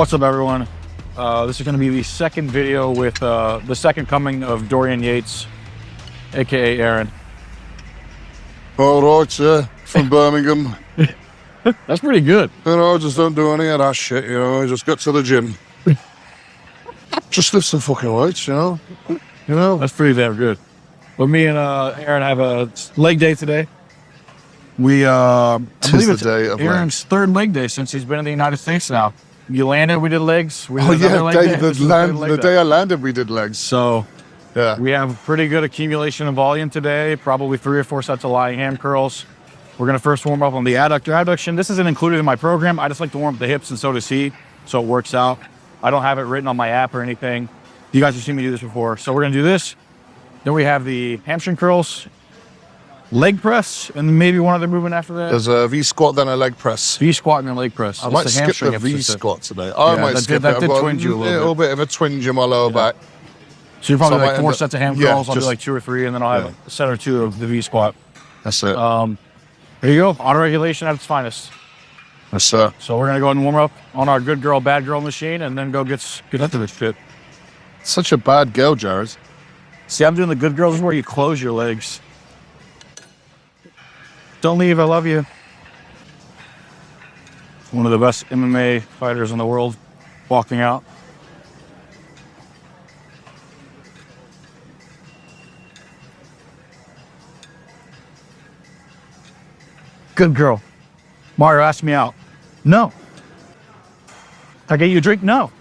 What's up, everyone? This is going to be the second video with the second coming of Dorian Yates, aka Aaron. All right, yeah, from Birmingham. That's pretty good. You know, I just don't do any of that shit, you know, I just get to the gym. Just lift some fucking weights, you know? That's pretty damn good. But me and Aaron have a leg day today. I believe it's Aaron's third leg day since he's been in the United States now. You landed, we did legs. The day I landed, we did legs. So yeah, we have pretty good accumulation of volume today, probably 3 or 4 sets of lying ham curls. We're going to first warm up on the adductor abduction. This isn't included in my program. I just like to warm up the hips, and so does he, so it works out. I don't have it written on my app or anything. You guys have seen me do this before. So we're going to do this. Then we have the hamstring curls, leg press, and maybe one other movement after that. There's a V squat, then a leg press. V squat and then leg press. I might skip the V squat today. I might skip that. That it. did twinge you a little bit of a twinge in my lower back. So you're probably like 4 sets of ham curls. Yeah, I'll do like 2 or 3, and then I'll have a set or 2 of the V squat. That's it. There you go. Auto regulation at its finest. Yes, sir. So we're gonna go ahead and warm up on our good girl, bad girl machine, and then go get into this shit. Such a bad girl, Jared. See, I'm doing the good girls where you close your legs. Don't leave, I love you. One of the best MMA fighters in the world walking out. Good girl. Mario asked me out. No. I get you a drink? No.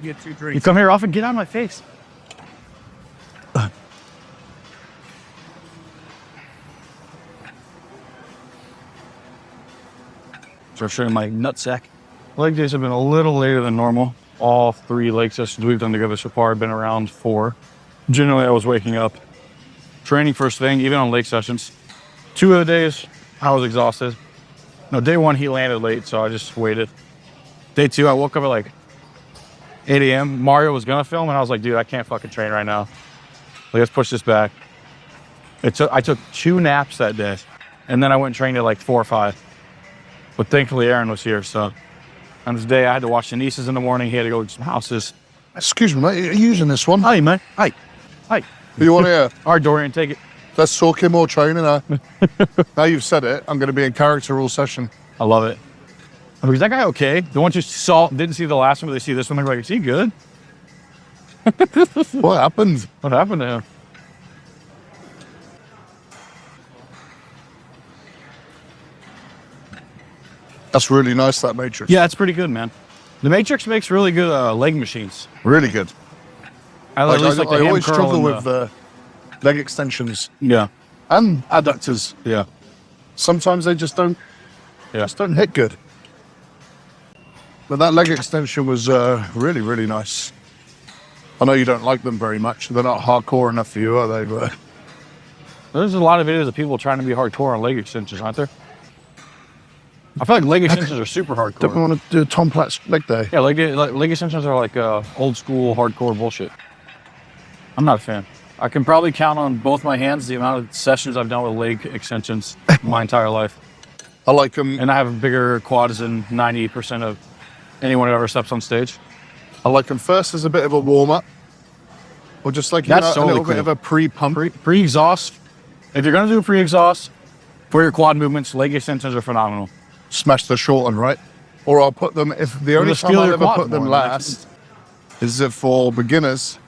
Get 2 drinks. You come here often, get out of my face. So I'll show you my nutsack. Leg days have been a little later than normal. All 3 leg sessions we've done together so far have been around 4. Generally, I was waking up, training first thing, even on leg sessions. 2 of the days, I was exhausted. No, day 1, he landed late, so I just waited. Day 2, I woke up at like 8 a.m. Mario was gonna film, and I was like, dude, I can't fucking train right now. Like, let's push this back. I took 2 naps that day, and then I went and trained at like 4 or 5. But thankfully, Aaron was here, so on this day, I had to watch the nieces in the morning. He had to go to some houses. Excuse me, mate, are you using this one? Hi, man. Hi. Hi. You want to hear? All right, Dorian, take it. Let's talk more training, huh? Now you've said it, I'm going to be in character all session. I love it. Is that guy okay? The ones who didn't see the last one, but they see this one, they're like, is he good? What happened? What happened to him? That's really nice, that matrix. Yeah, it's pretty good, man. The Matrix makes really good leg machines. Really good. I always struggle with the leg extensions. Yeah. And adductors. Yeah. Sometimes they just don't hit good. But that leg extension was really, really nice. I know you don't like them very much. They're not hardcore enough for you, are they? But there's a lot of videos of people trying to be hardcore on leg extensions, aren't there? I feel like leg extensions are super hardcore. Don't we want to do a Tom Platt's leg day? Yeah, leg extensions are like old school hardcore bullshit. I'm not a fan. I can probably count on both my hands the amount of sessions I've done with leg extensions my entire life. I like them. And I have bigger quads than 90% of anyone who ever steps on stage. I like them first as a bit of a warm-up. Or just like, a little bit of a pre-pump. Pre-exhaust. If you're going to do a pre-exhaust, for your quad movements, leg extensions are phenomenal. Smash the short one, right? Or I'll put them, if the only time I'll ever put them last is if for beginners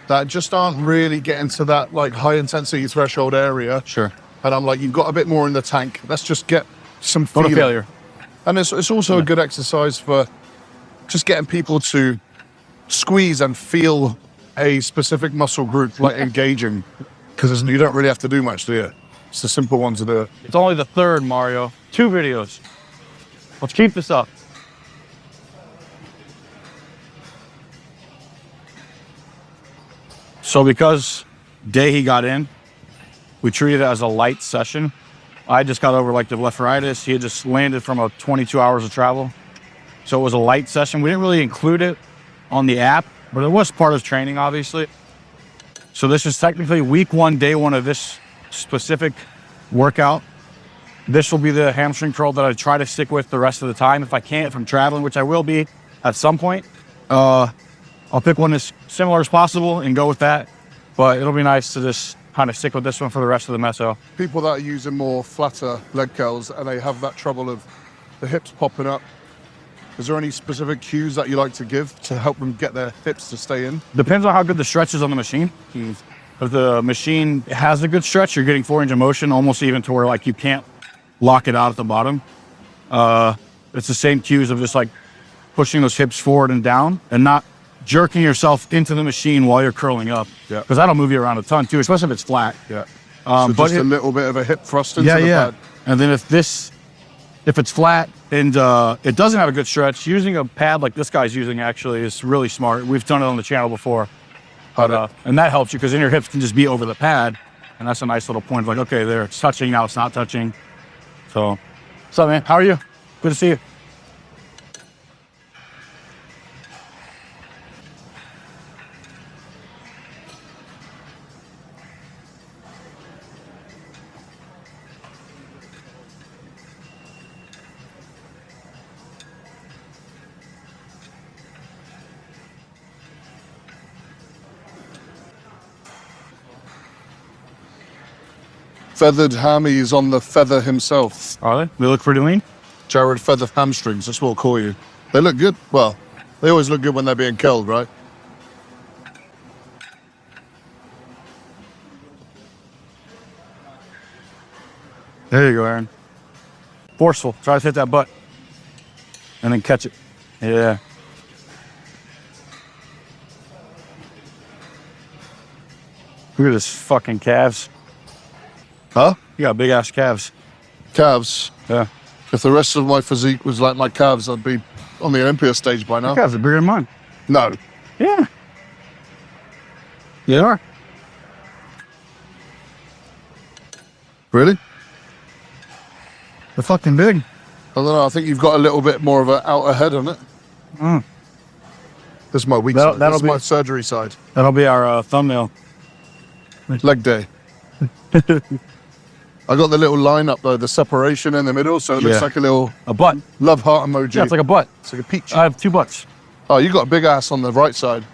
that just aren't really getting to that like high intensity threshold area. Sure. And I'm like, you've got a bit more in the tank. Let's just get some feeling. Not a failure. And it's also a good exercise for just getting people to squeeze and feel a specific muscle group like engaging. Because you don't really have to do much, do you? It's the simple ones to do it. It's only the 3rd, Mario. 2 videos. Let's keep this up. So because day he got in, we treated it as a light session. I just got over like the blepharitis. He had just landed from a 22 hours of travel. So it was a light session. We didn't really include it on the app, but it was part of training, obviously. So this is technically week 1, day 1 of this specific workout. This will be the hamstring curl that I try to stick with the rest of the time. If I can't, if I'm traveling, which I will be at some point, I'll pick one as similar as possible and go with that. But it'll be nice to just kind of stick with this one for the rest of the meso. People that are using more flatter leg curls and they have that trouble of the hips popping up, is there any specific cues that you like to give to help them get their hips to stay in? Depends on how good the stretch is on the machine. If the machine has a good stretch, you're getting 4 range of motion, almost even to where like you can't lock it out at the bottom. It's the same cues of just like pushing those hips forward and down and not jerking yourself into the machine while you're curling up. Yeah. Because that'll move you around a ton too, especially if it's flat. Yeah. So but just a little bit of a hip thrust into yeah, the yeah. pad. And then if it's flat and it doesn't have a good stretch, using a pad like this guy's using actually is really smart. We've done it on the channel before. But, and that helps you because then your hips can just be over the pad. And that's a nice little point of like, okay, there, it's touching, now it's not touching. So, what's up, man? How are you? Good to see you. Feathered hammies on the feather himself. Are they? They look pretty lean. Jared Feather Hamstrings, that's what we'll call you. They look good. Well, they always look good when they're being curled, right? There you go, Aaron. Forceful. Try to hit that butt. And then catch it. Yeah. Look at this fucking calves. Huh? You got big ass calves. Calves. Yeah. If the rest of my physique was like my calves, I'd be on the Olympia stage by now. Your calves are bigger than mine. No. Yeah. They are. Really? They're fucking big. I don't know. I think you've got a little bit more of an outer head on it. Mm. This is my weak That'll- side. that'll This is my be- surgery side. That'll be our thumbnail. Leg day. I got the little line up though, the separation in the middle, so it looks Yeah. like a little A butt. love heart emoji. Yeah, it's like a butt. It's like a peach. I have 2 butts. Oh, you got a big ass on the right side.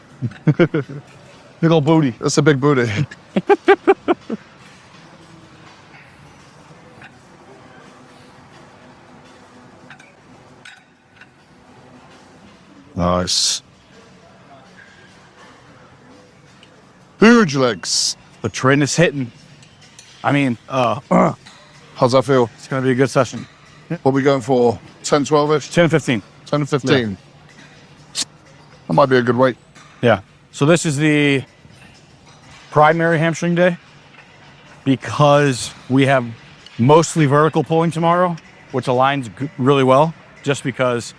Big old booty. That's a big booty. Nice. Huge legs. The trend is hitting. I mean, How's that feel? it's going to be a good session. What are we going for? 10, 12-ish? 10 and 15. 10 and 15. That might be a good weight. Yeah. So this is the primary hamstring day because we have mostly vertical pulling tomorrow, which aligns really well just because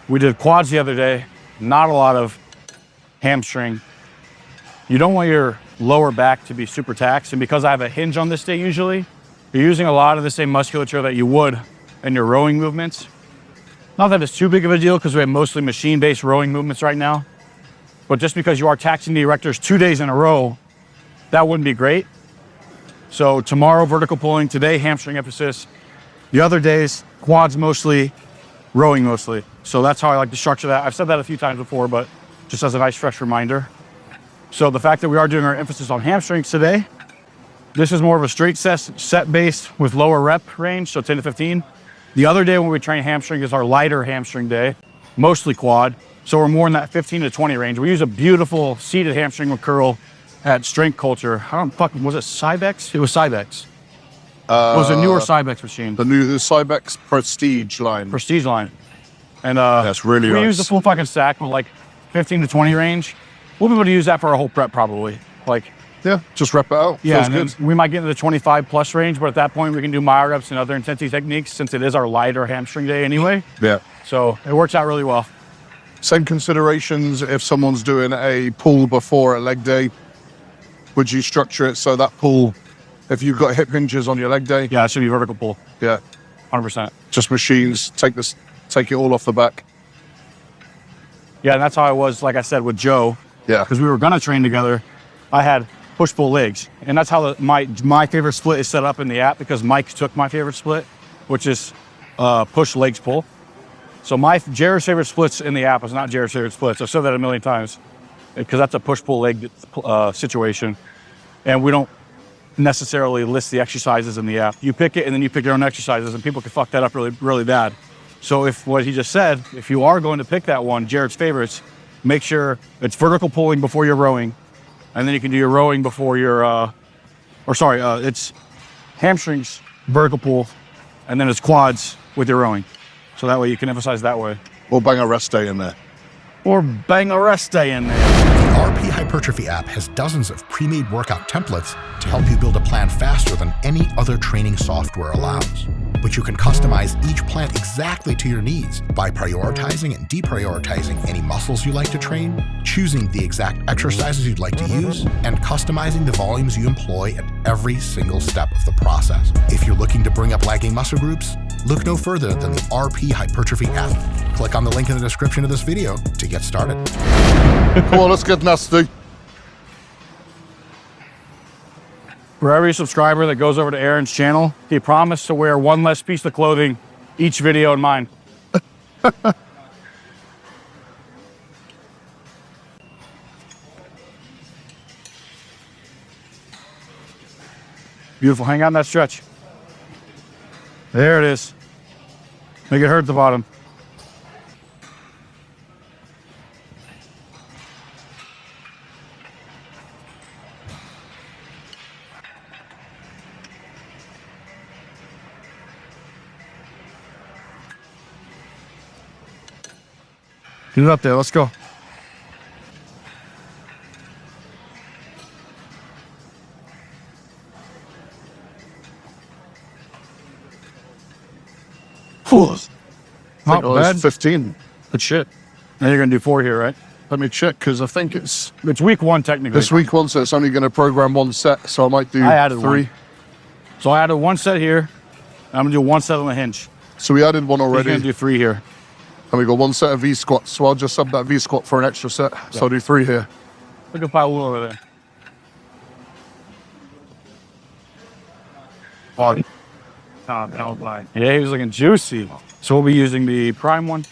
we did quads the other day, not a lot of hamstring. You don't want your lower back to be super taxed. And because I have a hinge on this day usually, you're using a lot of the same musculature that you would in your rowing movements. Not that it's too big of a deal because we have mostly machine-based rowing movements right now. But just because you are taxing the erectors 2 days in a row, that wouldn't be great. So tomorrow, vertical pulling, today, hamstring emphasis. The other days, quads mostly, rowing mostly. So that's how I like to structure that. I've said that a few times before, but just as a nice fresh reminder. So the fact that we are doing our emphasis on hamstrings today, this is more of a straight set based with lower rep range, so 10 to 15. The other day when we train hamstring is our lighter hamstring day, mostly quad. So we're more in that 15 to 20 range. We use a beautiful seated hamstring curl at Strength Culture. I don't fucking, was it Cybex? It was Cybex. It was a newer Cybex machine. The new Cybex Prestige line. Prestige line. And That's really we nice. use the full fucking stack with like 15 to 20 range. We'll be able to use that for our whole prep probably. Like, Yeah, just rep it out. yeah, Feels and good. then we might get into the 25 plus range, but at that point we can do myo reps and other intensity techniques since it is our lighter hamstring day anyway. Yeah. So it works out really well. Same considerations if someone's doing a pull before a leg day. Would you structure it so that pull, if you've got hip hinges on your leg day, Yeah, it should be vertical pull, yeah, 100%. just machines, take it all off the back. Yeah, and that's how I was, like I said, with Joe, Yeah. because we were gonna train together. I had push-pull legs. And that's how my favorite split is set up in the app, because Mike took my favorite split, which is push, legs, pull. So Jared's favorite splits in the app is not Jared's favorite splits. I've said that a million times, because that's a push-pull leg situation. And we don't necessarily list the exercises in the app. You pick it and then you pick your own exercises, and people can fuck that up really, really bad. So if what he just said, if you are going to pick that one, Jared's favorites, make sure it's vertical pulling before you're rowing. And then you can do your rowing before your, it's hamstrings, vertical pull, and then it's quads with your rowing. So that way you can emphasize that way. Or bang a rest day in there. Or bang a rest day in there. The RP Hypertrophy app has dozens of pre-made workout templates to help you build a plan faster than any other training software allows. But you can customize each plan exactly to your needs by prioritizing and deprioritizing any muscles you like to train, choosing the exact exercises you'd like to use, and customizing the volumes you employ at every single step of the process. If you're looking to bring up lagging muscle groups, look no further than the RP Hypertrophy app. Click on the link in the description of this video to get started. Come on, let's get nasty. For every subscriber that goes over to Aaron's channel, he promised to wear one less piece of clothing each video in mine. Beautiful. Hang on that stretch. There it is. Make it hurt at the bottom. Get it up there. Let's go. Not bad. 15. Good shit. Now you're gonna do 4 here, right? Let me check, because I think it's week 1 technically. this week one, so it's only going to program 1 set, so I might do I added 3. 1. So I added 1 set here. I'm gonna do 1 set on the hinge. So we added 1 He's already, gonna do 3 here. and we got 1 set of V squats. So I'll just sub that V squat for an extra set. So I'll do 3 here. Look at Paul over there. Yeah, he was looking juicy. So we'll be using the prime one,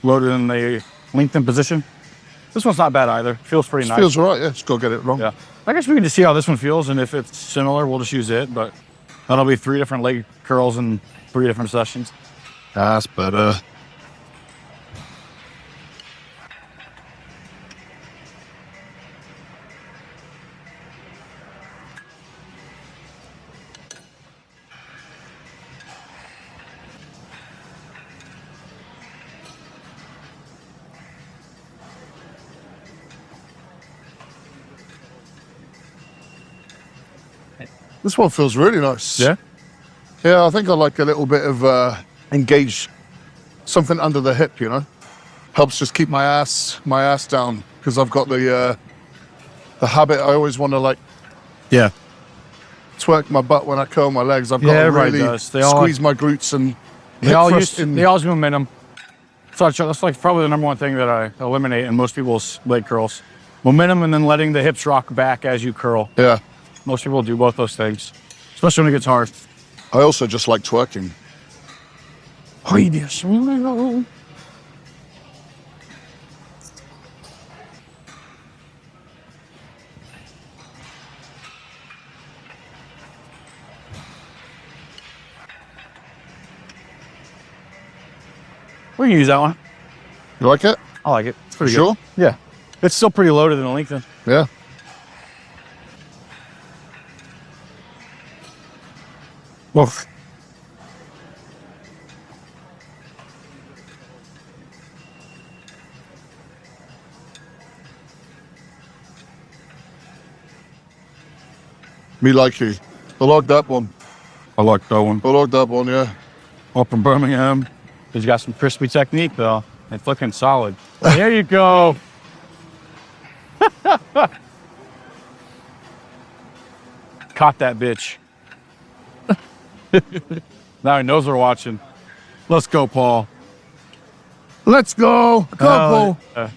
loaded in the lengthened position. This one's not bad either. Feels pretty nice. Feels all right, yeah. Just go get it wrong. Yeah. I guess we can just see how this one feels, and if it's similar, we'll just use it. But that'll be 3 different leg curls in 3 different sessions. That's better. This one feels really nice. Yeah? Yeah, I think I like a little bit of engage, something under the hip, you know? Helps just keep my ass down, because I've got the habit. I always want to like Yeah. twerk my butt when I curl my legs. I've got Yeah, to everybody really does. They all- squeeze my glutes and They hip all thrust use momentum. So that's like probably the #1 thing that I eliminate in most people's leg curls. Momentum, and then letting the hips rock back as you curl. Yeah. Most people do both those things, especially when it gets hard. I also just like twerking. Oh, yes. We can use that one. You like it? I like it. It's pretty Sure? good. Yeah. It's still pretty loaded and lengthened. Yeah. Woof. Me like you. I like that one. I like that one. I like that one, yeah. Up from Birmingham. He's got some crispy technique, though. It's looking solid. There you go. Caught that bitch. Now he knows we're watching. Let's go, Paul. Let's go. Come on, Paul.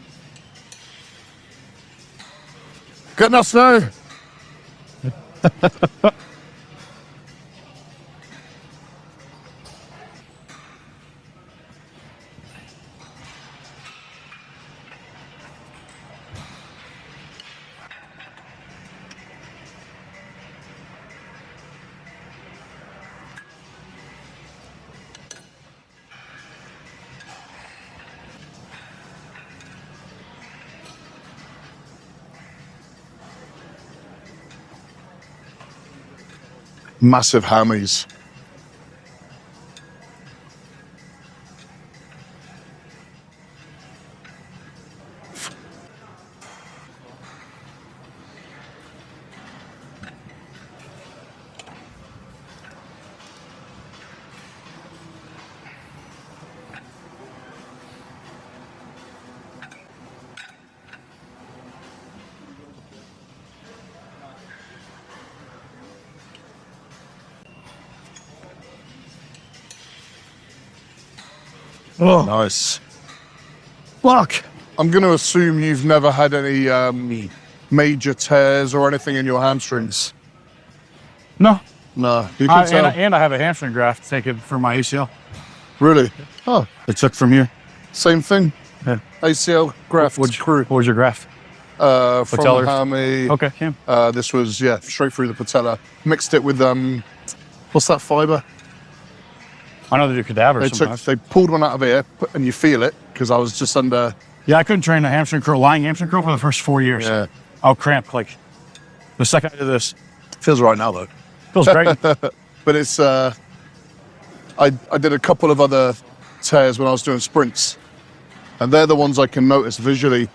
Get us now. Massive hammies. Oh, Nice. fuck. I'm going to assume you've never had any major tears or anything in your hamstrings. No. No, you can tell. And I have a hamstring graft taken for my ACL. Really? Oh, It took from here. same thing. Yeah. ACL graft. What was your graft? From Patellars? hammy. Okay, Cam. This was, yeah, straight through the patella. Mixed it with, what's that fiber? I know they do cadavers sometimes. They pulled one out of here, and you feel it, because I was just under. Yeah, I couldn't train a hamstring curl, lying hamstring curl for the first 4 years. Yeah. I'll cramp like the second I do this. Feels right now, though. Feels great. But it's, I did a couple of other tears when I was doing sprints, and they're the ones I can notice visually,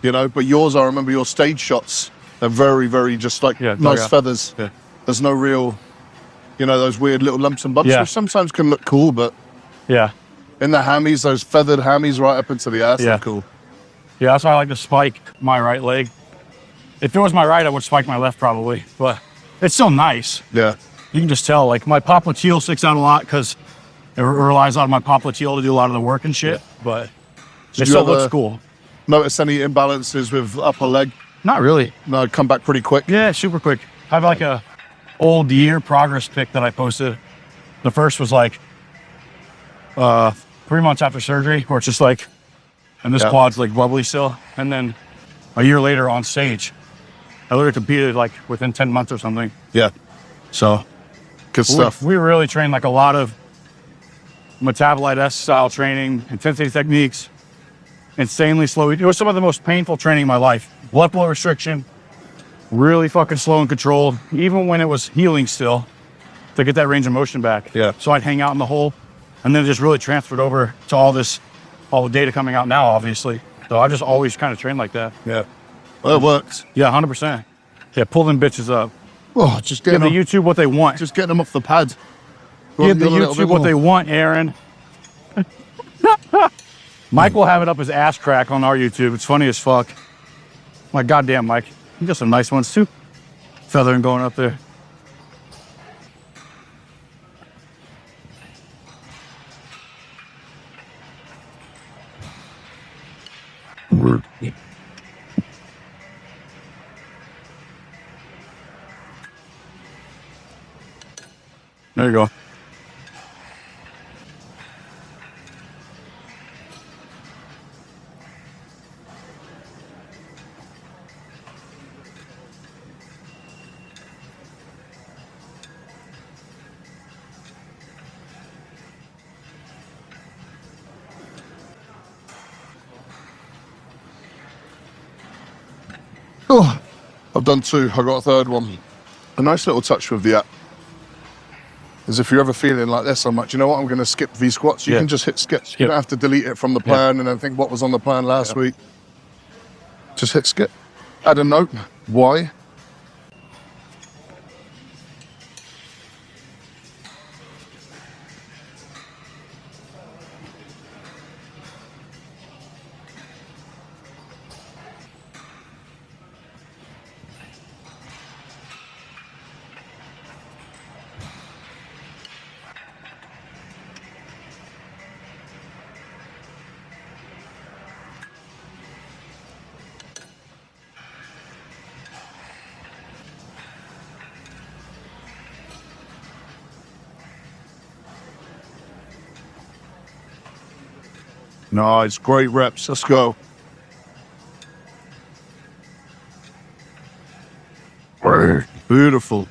you know. But yours, I remember your stage shots, they're very, very just like nice feathers. Yeah. There's no real, you know, those weird little lumps and bumps, Yeah. which sometimes can look cool, but Yeah. in the hammies, those feathered hammies right up into the ass, Yeah. they're cool. Yeah, that's why I like to spike my right leg. If it was my right, I would spike my left probably, but it's still nice. Yeah. You can just tell, like my popliteal sticks out a lot because it relies on my popliteal to do a lot of the work and shit, but it you still ever- looks cool. Notice any imbalances with upper leg? Not really. No, come back pretty quick. Yeah, super quick. I have like a old year progress pic that I posted. The first was like 3 months after surgery, where it's just like, and this Yeah. quad's like bubbly still. And then a year later on stage, I literally competed like within 10 months or something. Yeah. So Good stuff. we really trained like a lot of metabolite S style training, intensity techniques, insanely slow. It was some of the most painful training in my life. Blood flow restriction, really fucking slow and controlled, even when it was healing still, to get that range of motion back. Yeah. So I'd hang out in the hole, and then it just really transferred over to all the data coming out now, obviously. So I just always kind of trained like that. Yeah. Well, it works. Yeah, 100%. Yeah, pull them bitches up. Oh, just Give getting the YouTube what they want. just getting them off the pad. Give the Run a little YouTube bit what more. they want, Aaron. Mike will have it up his ass crack on our YouTube. It's funny as fuck. My goddamn Mike. You got some nice ones too. Feathering going up there. There you go. Oh, I've done two. I got a third one. A nice little touch with the app is if you're ever feeling like this, I'm like, do you know what? I'm going to skip V squats. You Yeah. can just hit skip. Skip. You don't have to delete it from the plan and then think what was on the plan last week. Just hit skip. Add a note. Why? Nice, great reps. Let's go. Beautiful.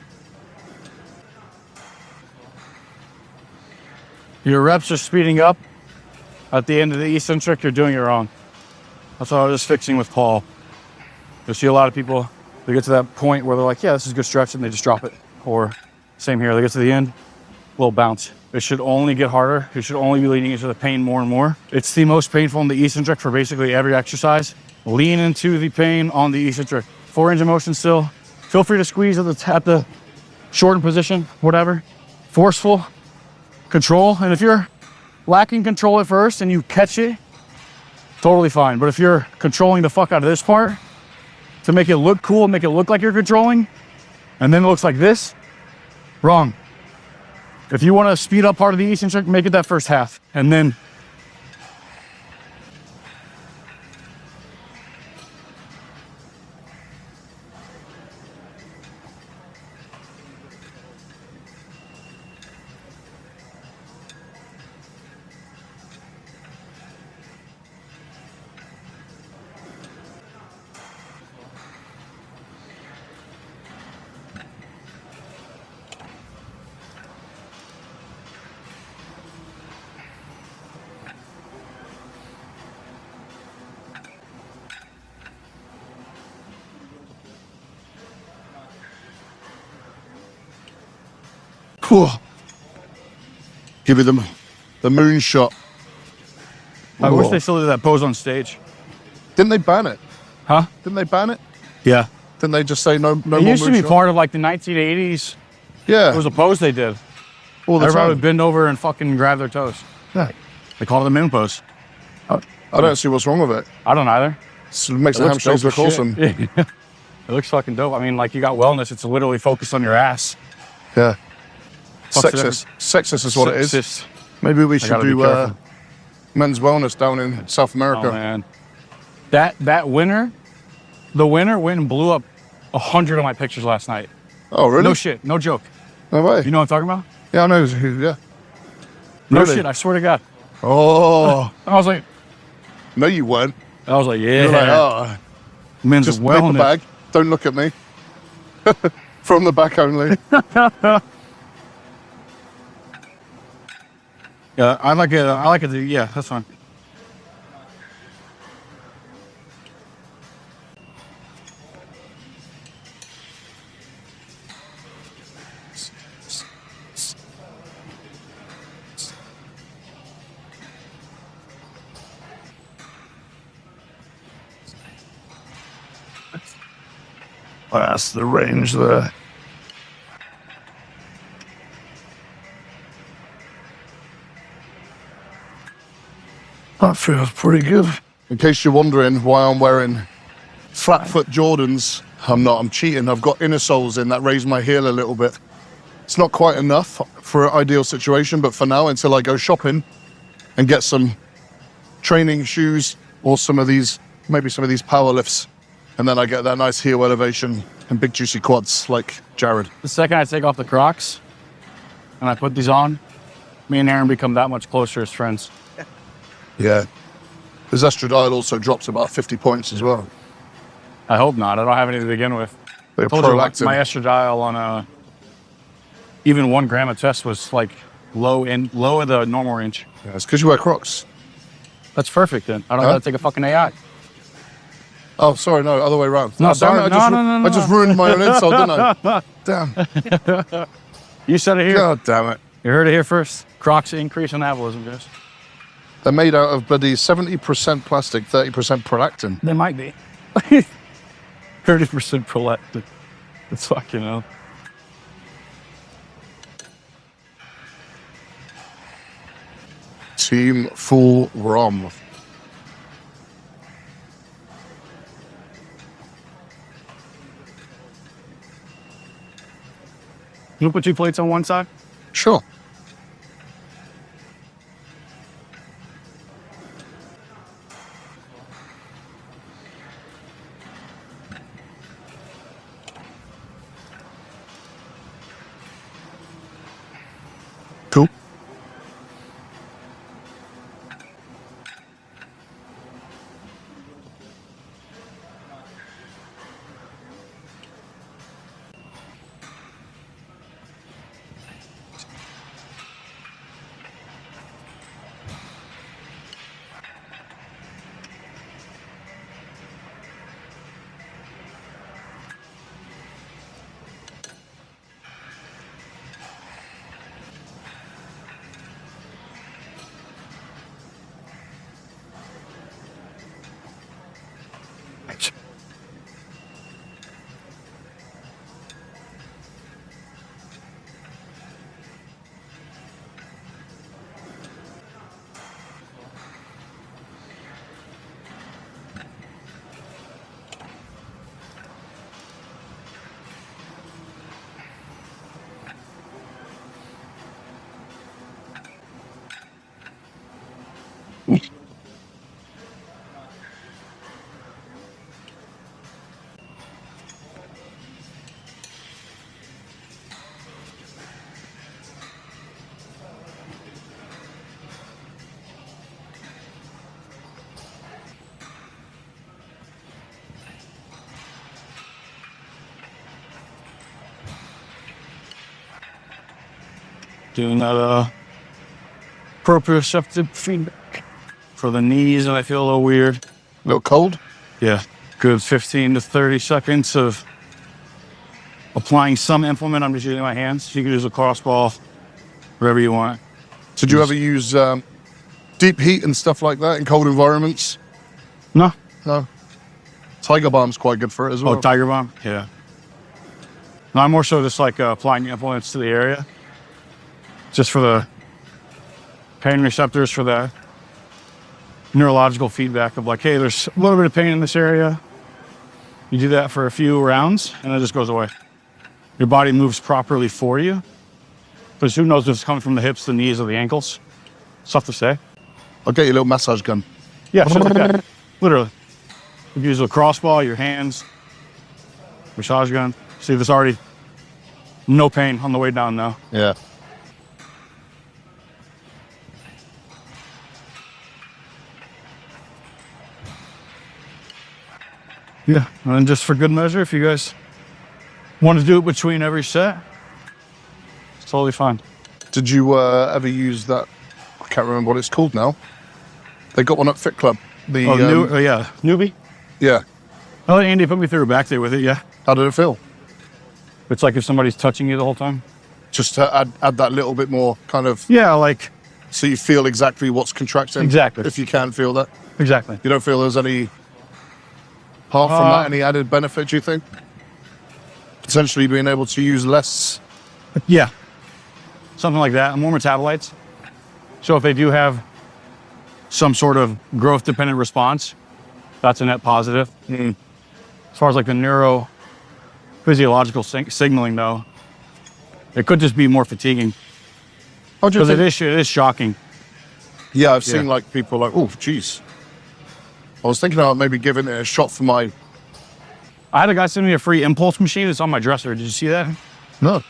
Your reps are speeding up. At the end of the eccentric, you're doing it wrong. That's what I was just fixing with Paul. You'll see a lot of people, they get to that point where they're like, yeah, this is a good stretch, and they just drop it. Or same here, they get to the end, little bounce. It should only get harder. You should only be leaning into the pain more and more. It's the most painful in the eccentric for basically every exercise. Lean into the pain on the eccentric. 4 range of motion still. Feel free to squeeze at the shortened position, whatever. Forceful, control. And if you're lacking control at first and you catch it, totally fine. But if you're controlling the fuck out of this part to make it look cool, make it look like you're controlling, and then it looks like this, wrong. If you want to speed up part of the eccentric, make it that first half. And then Whew. Give you the moon shot. I wish Whoa. they still did that pose on stage. Didn't they ban it? Huh? Didn't they ban it? Yeah. Didn't they just say no It more used to be moonshot? part of like the 1980s. Yeah. It was a pose they did. all the Everybody time. would bend over and fucking grab their toes. Yeah. They call it the moon pose. I don't see what's wrong with it. I don't either. It makes the looks hamstrings dope look as awesome. shit. It looks fucking dope. I mean, like, you got wellness. It's literally focused on your ass. Yeah. Fuck's Sexist. Sexist is what it is. Sexist. Maybe we should gotta be do careful. men's wellness down in South America. Oh, man. That winner, the winner went and blew up 100 of my pictures last night. Oh, really? No shit. No joke. No way. You know what I'm talking about? Yeah, I know. Yeah. No Really? shit. I swear to God. Oh, I was like, no, you weren't. yeah. You're like, oh, Men's just paper wellness. bag. Don't look at me. From the back only. Yeah, I like it. Yeah, that's fine. That's the range there. That feels pretty good. In case you're wondering why I'm wearing flat foot Jordans, I'm not. I'm cheating. I've got inner soles in that raise my heel a little bit. It's not quite enough for an ideal situation, but for now, until I go shopping and get some training shoes or maybe some of these power lifts, and then I get that nice heel elevation and big juicy quads like Jared. The second I take off the Crocs and I put these on, me and Aaron become that much closer as friends. Yeah. His estradiol also drops about 50 points as well. I hope not. I don't have any to begin with. They're I told you prolactin. my estradiol on even 1 gram of test was like low in the normal range. Yeah, it's because you wear Crocs. That's perfect then. I don't Huh? gotta take a fucking AI. Oh, sorry, no, other way around. No, Oh, sorry. damn it, No. I just ruined my own insult, didn't I? Damn. You said it here. God damn it. You heard it here first. Crocs increase anabolism, guys. They're made out of bloody 70% plastic, 30% prolactin. They might be. 30% prolactin. That's fucking hell. Team full ROM. Can you put 2 plates on one side? Sure. Cool. Doing that proprioceptive feedback for the knees, and I feel a little weird. A little cold? Yeah, good 15 to 30 seconds of applying some implement. I'm just using my hands. You can use a crossball, whatever you want. Did you ever use deep heat and stuff like that in cold environments? No. No. Tiger Balm's quite good for it as well. Oh, Tiger Balm? Yeah. No, I'm more so just like applying implements to the area. Just for the pain receptors, for the neurological feedback of like, hey, there's a little bit of pain in this area. You do that for a few rounds and it just goes away. Your body moves properly for you. Because who knows if it's coming from the hips, the knees, or the ankles? It's tough to say. I'll get you a little massage gun. Yeah, shit like that. Literally. You use a crossball, your hands, massage gun. See, there's already no pain on the way down now. Yeah. Yeah, and then just for good measure, if you guys want to do it between every set, it's totally fine. Did you ever use that? I can't remember what it's called now. They got one at Fit Club. The Yeah, newbie. yeah. I let Andy put me through a back day with it, yeah. How did it feel? It's like if somebody's touching you the whole time. Just to add that little bit more kind of, Yeah, like, so you feel exactly what's contracting. Exactly. If you can feel that. exactly. You don't feel there's any, apart from that, any added benefit, do you think? Potentially being able to use less. Yeah, something like that, more metabolites. So if they do have some sort of growth-dependent response, that's a net positive. As far as like the neurophysiological signaling, though, it could just be more fatiguing. How do you Because think? it is shocking. Yeah, I've seen like people like, oh, geez. I was thinking about maybe giving it a shot for my. I had a guy send me a free impulse machine. It's on my dresser. Did you see that? No.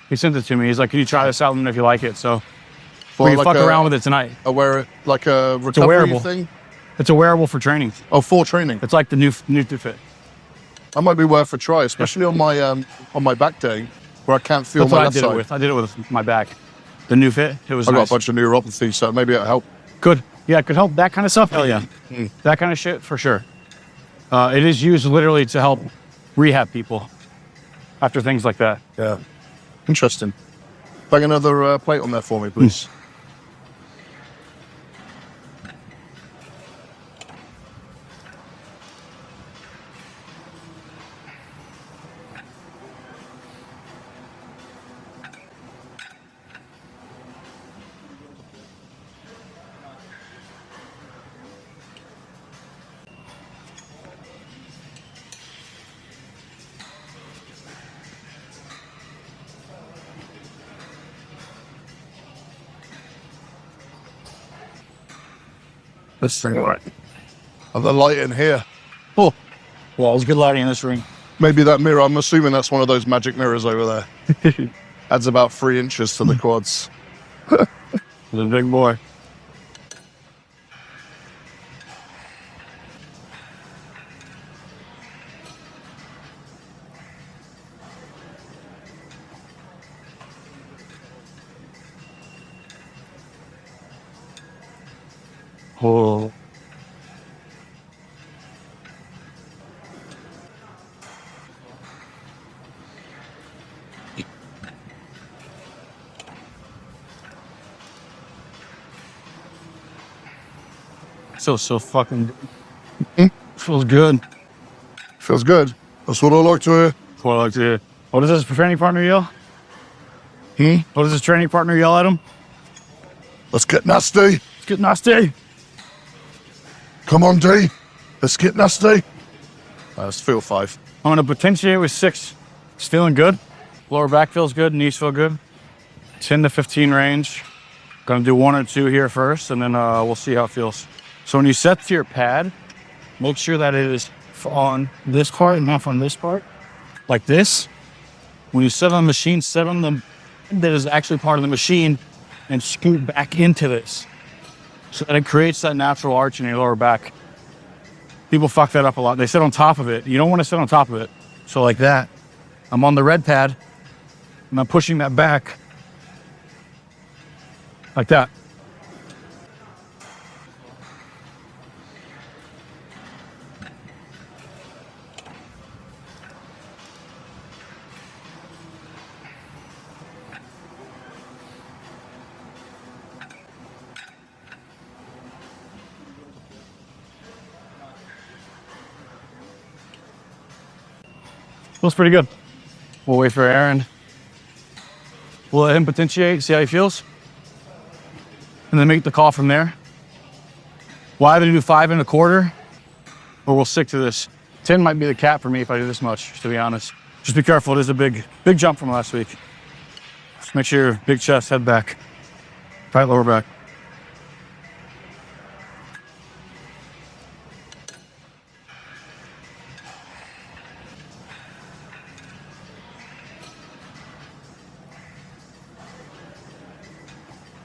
He sent it to me. He's like, can you try this out and if you like it? So For we can fuck around with it tonight. Like a recovery wearable. thing? It's a wearable for training. Oh, for training. It's like the new to fit. That might be worth a try, especially on my back day where I can't feel That's my what I left did it side. with. I did it with my back. The new fit. It was I've got nice. a bunch of neuropathy, so maybe it'll help. Good. Yeah, it could help that kind of stuff. Hell yeah. That kind of shit for sure. It is used literally to help rehab people after things like that. Yeah. Interesting. Bang another plate on there for me, please. This thing, right? And the light in here. Oh, well, it's good lighting in this ring. Maybe that mirror, I'm assuming that's one of those magic mirrors over there. Adds about 3 inches to the quads. It's a big boy. Oh. So fucking feels good. Feels good. That's what I like to hear. That's what I like to hear. What does this training partner yell? What does this training partner yell at him? Let's get nasty. Let's get nasty. Come on, D. Let's get nasty. That's feel 5. I'm gonna potentiate with 6. It's feeling good. Lower back feels good, knees feel good. 10 to 15 range. Gonna do 1 or 2 here first, and then we'll see how it feels. So when you set to your pad, make sure that it is on this part and not on this part. Like this. When you set on the machine, set on the that is actually part of the machine and scoot back into this. So that it creates that natural arch in your lower back. People fuck that up a lot. They sit on top of it. You don't want to sit on top of it. So like that. I'm on the red pad and I'm pushing that back. like that. Feels pretty good. We'll wait for Aaron. We'll let him potentiate, see how he feels, and then make the call from there. We'll either do 5 1/4, or we'll stick to this. 10 might be the cap for me if I do this much, to be honest. Just be careful, it is a big jump from last week. Just make sure your big chest, head back, tight lower back.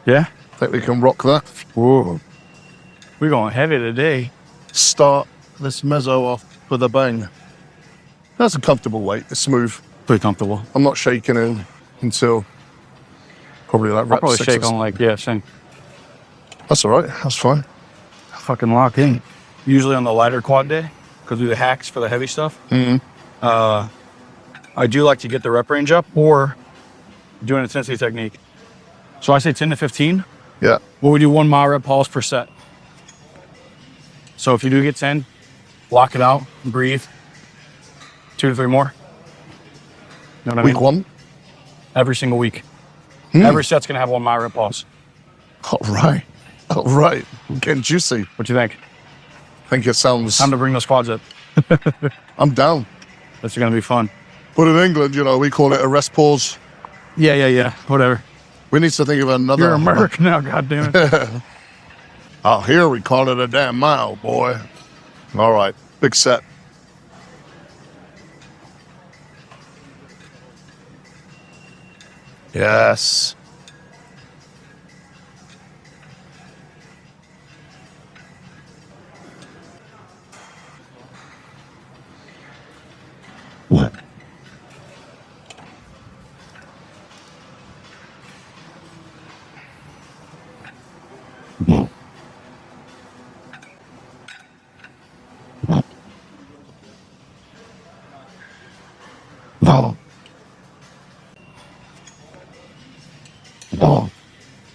Yeah? I think we can rock that. Whoa. We're going heavy today. Start this mezzo off with a bang. That's a comfortable weight. It's smooth. Pretty comfortable. I'm not shaking in until probably like I'll rep probably 6 shake or on like, yeah, same. That's all right. That's fine. Fucking lock in. Usually on the lighter quad day, because we do the hacks for the heavy stuff. I do like to get the rep range up or do an intensity technique. So I say 10 to 15. Yeah. Well, we do 1 mile rep pulse per set. So if you do get 10, lock it out, breathe. 2 to 3 more. You know what I mean? Week 1. Every single week. Every set's gonna have 1 mile rep pulse. All right. All right. Getting juicy. What do you think? I think it sounds. Time to bring those quads up. I'm down. That's gonna be fun. But in England, you know, we call it a rest pause. Yeah. Whatever. We need to think of another. You're American now, goddammit. Out here, we call it a damn mile, boy. All right. Big set. Yes. What?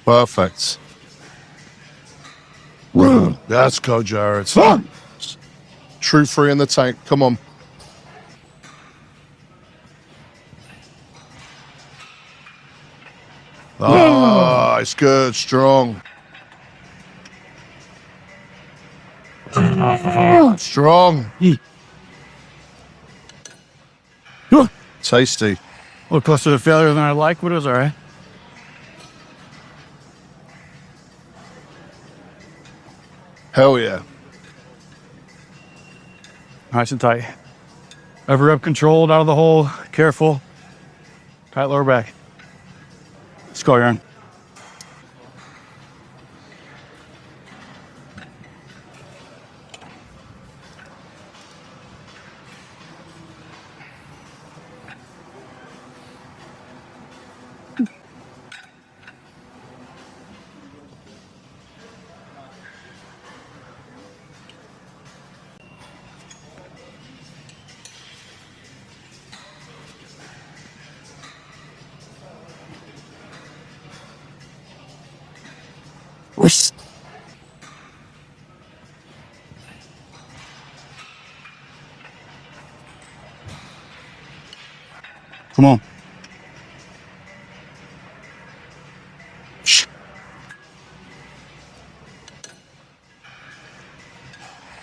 Perfect. Let's go, Jared. True 3 in the tank. Come on. Ah, it's good. Strong. Strong. Tasty. A little closer to failure than I like, but it was all right. Hell yeah. Nice and tight. Every rep controlled, out of the hole, careful. Tight lower back. Let's go, Aaron. Come on.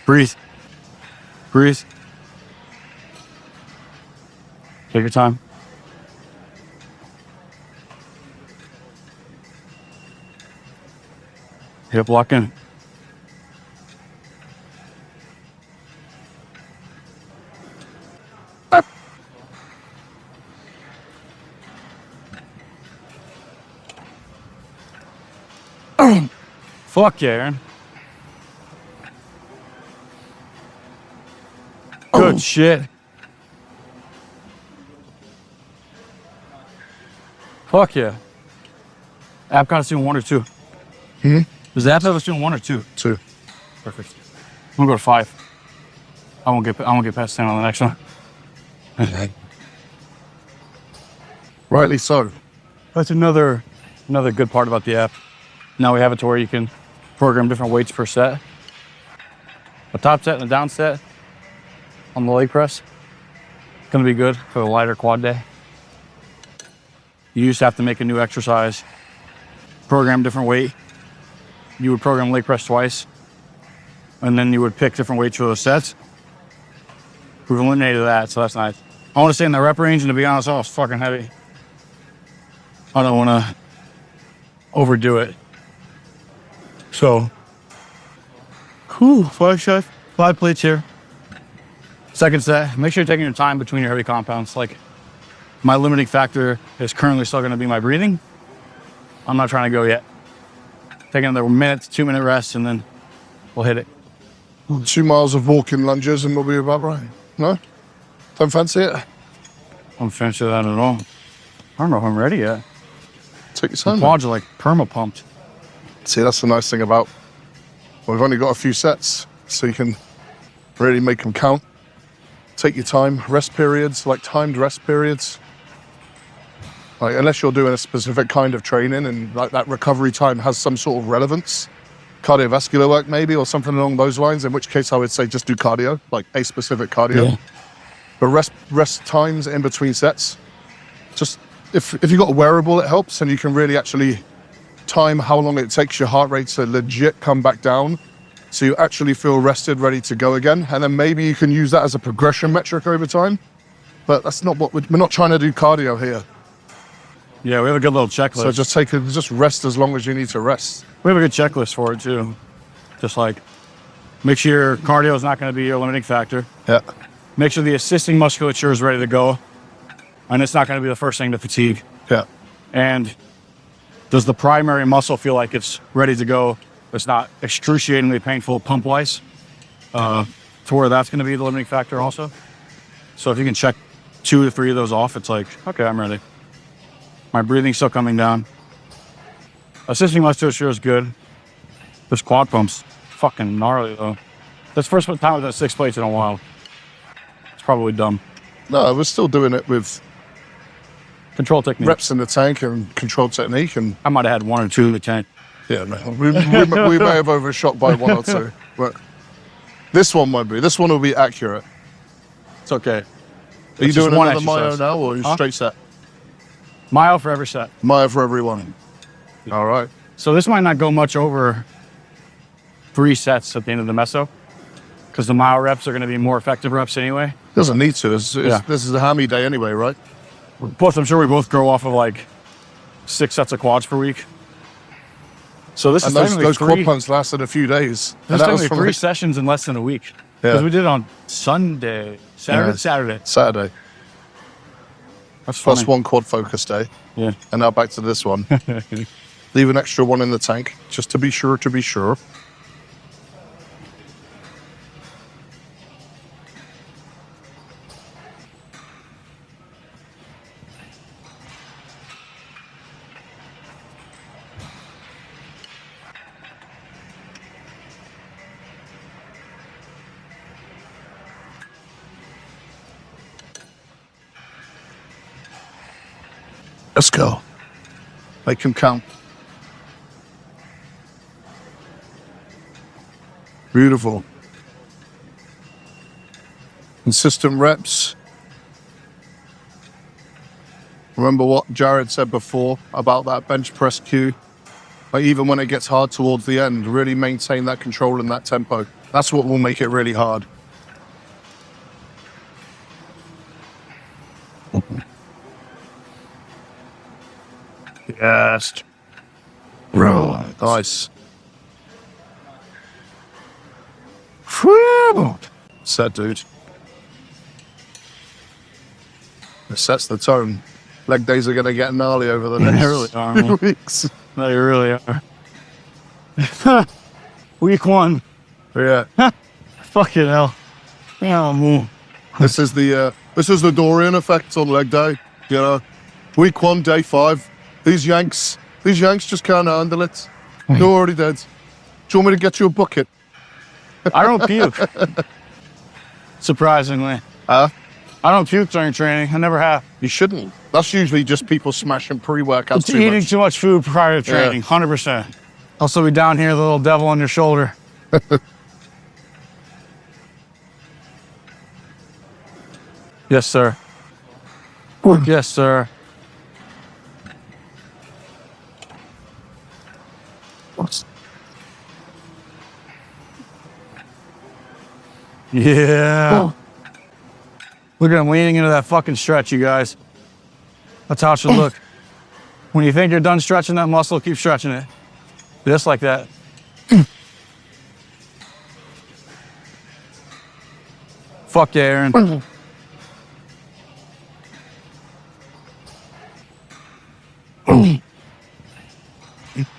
Breathe. Breathe. Take your time. Hip lock in. Fuck yeah, Aaron. Good shit. Fuck yeah. Ab kind of doing 1 or 2. Does the app have us doing 1 or 2? 2. Perfect. I'm gonna go to 5. I won't get past 10 on the next one. Rightly so. That's another good part about the app. Now we have it to where you can program different weights per set. A top set and a down set on the leg press. Gonna be good for the lighter quad day. You used to have to make a new exercise, program different weight. You would program leg press twice, and then you would pick different weights for those sets. We've eliminated that, so that's nice. I want to stay in the rep range, and to be honest, oh, it's fucking heavy. I don't want to overdo it. So, cool. 5 plates here. Second set. Make sure you're taking your time between your heavy compounds. Like, my limiting factor is currently still going to be my breathing. I'm not trying to go yet. Taking another 2-minute rest, and then we'll hit it. 2 miles of walking lunges and we'll be about right. No? Don't fancy it? I don't fancy that at all. I don't know if I'm ready yet. Take your The time. quads are like perma-pumped. See, that's the nice thing about, well, we've only got a few sets, so you can really make them count. Take your time. Rest periods, like timed rest periods. Like, unless you're doing a specific kind of training and like that recovery time has some sort of relevance, cardiovascular work maybe, or something along those lines, in which case I would say just do cardio, like a specific cardio. Yeah. But rest times in between sets, just if you've got a wearable, it helps, and you can really actually time how long it takes your heart rate to legit come back down, so you actually feel rested, ready to go again. And then maybe you can use that as a progression metric over time. But that's not what we're not trying to do cardio here. Yeah, we have a good little checklist. So just rest as long as you need to rest. We have a good checklist for it too. Just like, make sure your cardio is not going to be your limiting factor. Yeah. Make sure the assisting musculature is ready to go, and it's not going to be the first thing to fatigue. Yeah. And does the primary muscle feel like it's ready to go? It's not excruciatingly painful pump-wise, to where that's going to be the limiting factor also. So if you can check 2 to 3 of those off, it's like, okay, I'm ready. My breathing's still coming down. Assisting musculature is good. This quad pump's fucking gnarly though. That's the first time I've done 6 plates in a while. It's probably dumb. No, we're still doing it with Control technique. reps in the tank and control technique. And I might have had 1 or 2 in the tank. yeah, no, we may have overshot by 1 or 2. But this one won't be. This one will be accurate. It's okay. Are you It's doing just one another myo exercise. now, or are you Huh? straight set? Mile for every set. Myo for everyone. All right. So this might not go much over 3 sets at the end of the meso, because the mile reps are going to be more effective reps anyway. Doesn't need to. This Yeah. is a hammy day anyway, right? Plus, I'm sure we both grow off of like 6 sets of quads per week. So this And is those technically quad 3, pumps lasted a few days. And this is that was technically from 3 like sessions in less than a week. Yeah. Because we did it on Saturday. Saturday. That's funny. Plus 1 quad focus day. Yeah. And now back to this one. Leave an extra 1 in the tank, just to be sure, Let's go. Make them count. Beautiful. Consistent reps. Remember what Jared said before about that bench press cue? Like, even when it gets hard towards the end, really maintain that control and that tempo. That's what will make it really hard. Yes. Right. Nice. Set, dude. It sets the tone. Leg days are going to get gnarly over the next They really are, few man. weeks. They really are. Week 1. Yeah. Fucking hell. Yeah, moo. This is the Dorian effect on leg day. You know, week 1, day 5. These Yanks just can't handle it. You're already dead. Do you want me to get you a bucket? I don't puke. Surprisingly. Huh? I don't puke during training. I never have. You shouldn't. That's usually just people smashing pre-workouts It's too eating much. too much food prior to Yeah. training, 100%. Also be down here, the little devil on your shoulder. Yes, sir. Yes, sir. Yeah. Look at him leaning into that fucking stretch, you guys. That's how it should look. When you think you're done stretching that muscle, keep stretching it. Just like that. Fuck yeah, Aaron.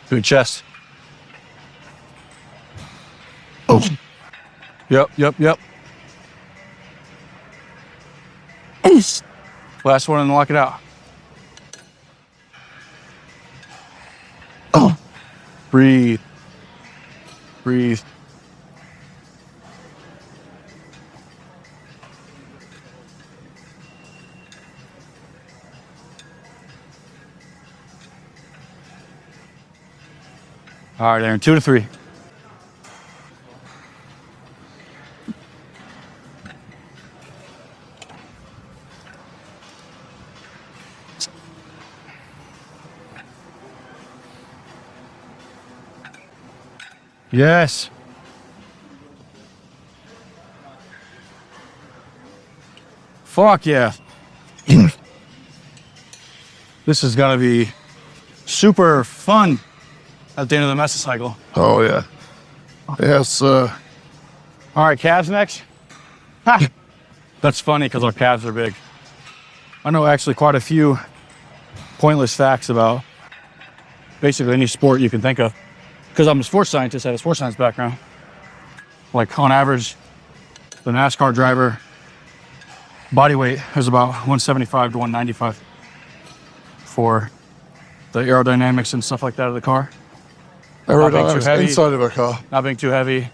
Good chest. Yep. Last one and lock it out. Breathe. Breathe. All right, Aaron, 2 to 3. Yes. Fuck yeah. This is gonna be super fun at the end of the mesocycle. Oh, yeah. Yes, All right, calves next. Ha! That's funny because our calves are big. I know actually quite a few pointless facts about basically any sport you can think of. Because I'm a sports scientist, I have a sports science background. Like on average, the NASCAR driver body weight is about 175 to 195 for the aerodynamics and stuff like that of the car. aerodynamics heavy. inside of a car. Not being too heavy,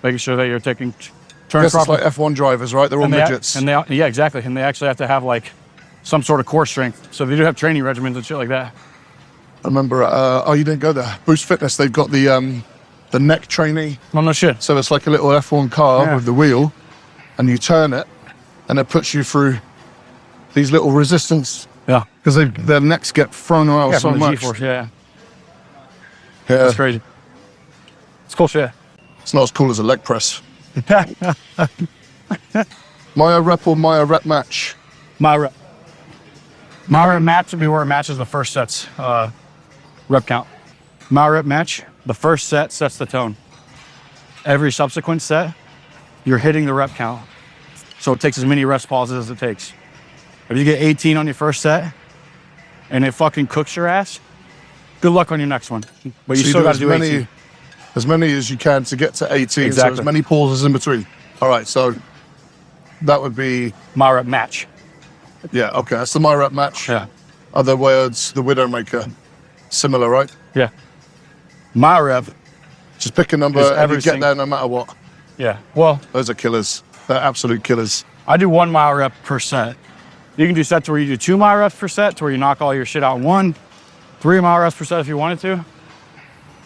making sure that you're taking I turns guess it's properly. like F1 drivers, right? They're all midgets. Yeah, exactly. And they actually have to have like some sort of core strength. So they do have training regimens and shit like that. I remember, you didn't go there. Boost Fitness, they've got the neck training. Well, no shit. So it's like a little F1 car Yeah. with the wheel, and you turn it, and it puts you through these little resistance, Yeah. because their necks get thrown out Yeah, so from the much. G-force, yeah. Yeah, That's crazy. It's cool shit. it's not as cool as a leg press. Myo rep or Myo rep match? My rep match would be where it matches the first set's rep count. My rep match, the first set sets the tone. Every subsequent set, you're hitting the rep count. So it takes as many rest pauses as it takes. If you get 18 on your first set and it fucking cooks your ass, good luck on your next one. But you So still do got to do 18. as many as you can to get to 18. So Exactly. as many pauses in between. All right, so that would be, My rep match. yeah, okay, that's the Myo rep match. Yeah. Other words, the Widowmaker. Similar, right? Yeah. My rep. Just pick a number Is and every you get sing- there no matter what. Yeah. Well, Those are killers. They're absolute killers. I do 1 mile rep per set. You can do sets where you do 2 mile reps per set, to where you knock all your shit out in 1, 3 mile reps per set if you wanted to.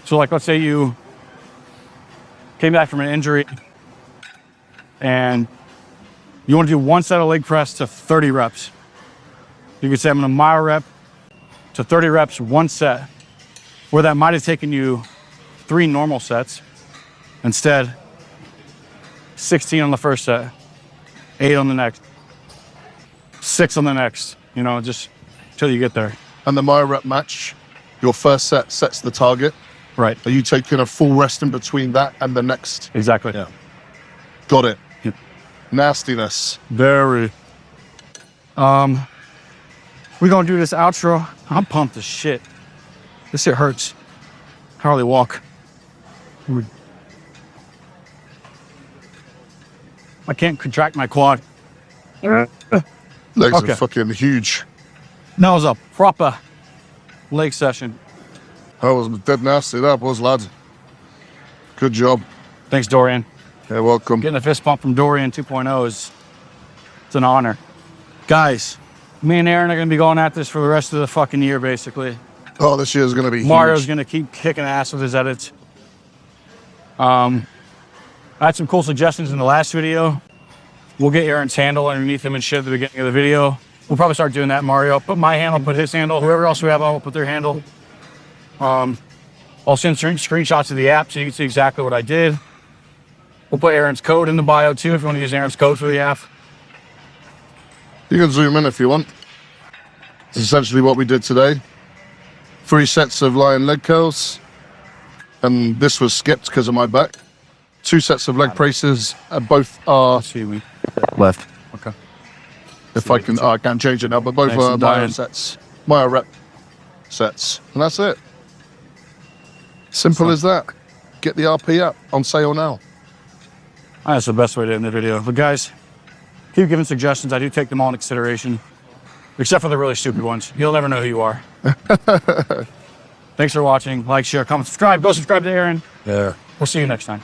So like, let's say you came back from an injury and you want to do 1 set of leg press to 30 reps. You could say I'm gonna mile rep to 30 reps, 1 set, where that might have taken you 3 normal sets. Instead, 16 on the first set, 8 on the next, 6 on the next, you know, just till you get there. And the Myo rep match, your first set sets the target. Right. Are you taking a full rest in between that and the next? Exactly. Yeah. Got it. Yep. Nastiness. Very. We're gonna do this outro. I'm pumped as shit. This shit hurts. I hardly walk. I can't contract my quad. Legs Okay. are fucking huge. That was a proper leg session. That was dead nasty, that was, lad. Good job. Thanks, Dorian. You're welcome. Getting a fist bump from Dorian 2.0 is it's an honor. Guys, me and Aaron are going to be going at this for the rest of the fucking year, basically. Oh, this year's going to be Mario's huge. going to keep kicking ass with his edits. I had some cool suggestions in the last video. We'll get Aaron's handle underneath him and shit at the beginning of the video. We'll probably start doing that, Mario. Put my handle, put his handle. Whoever else we have on will put their handle. I'll send screenshots of the app so you can see exactly what I did. We'll put Aaron's code in the bio too if you want to use Aaron's code for the app. You can zoom in if you want. It's essentially what we did today. 3 sets of lying leg curls. And this was skipped because of my back. 2 sets of leg braces. Both are, See me. left. Okay. If I can, I can't change it now, but both Thanks, are I'm myo dying. sets. Myo rep sets. And that's it. Simple as that. Get the RP up on sale now. That's the best way to end the video. But guys, keep giving suggestions. I do take them all into consideration. Except for the really stupid ones. You'll never know who you are. Thanks for watching. Like, share, comment, subscribe. Go subscribe to Aaron. Yeah. We'll see you next time.